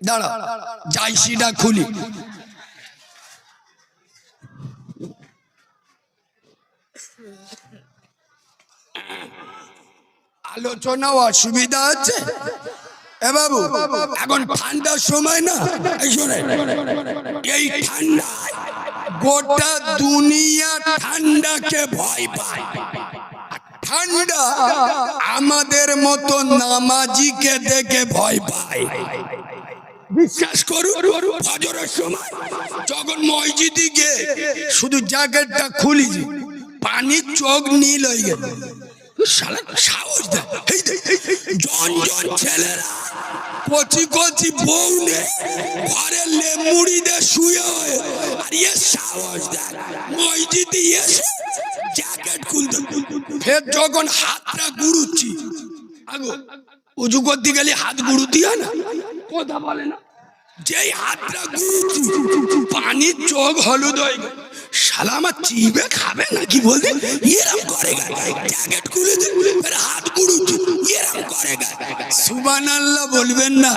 দাঁড়া জাইসিটা খুলি। আলোচনা অসুবিধা আছে এ বাবু, এখন ঠান্ডার সময় না, এই ঠান্ডায় গোটা দুনিয়া ঠান্ডাকে ভয় পায়। ঠান্ডা আমাদের মতো নামাজিকে দেখে ভয় পায়। বিশ্বাস করুন, ফজরের সময় যখন মসজিদে গিয়ে শুধু জ্যাকেটটা খুলি, পানির চোখ নীল হয়ে গেল। সাহস দেয় জন জন ছেলেরা, কচি কচি বউ নে ঘরে মুড়ি দিয়ে শুয়ে হয়ে, আর ইয়ে সাহস দেয় মসজিদে এসে জ্যাকেট খুলতে। ফের যখন হাতটা গুড়ুচ্ছি, আগো উজু করতে গেলে হাত গুড়ুতি হয় না, কথা বলে না, যেই হাতটা গুড়ুচ্ছি পানির চোখ হলুদ হয়ে গেল। শালা আমার চিবে খাবে নাকি বলতে এরম করে জ্যাকেট খুলে হাত গুড়ুচ্ছি এরম করে। সুবহানাল্লাহ বলবেন না?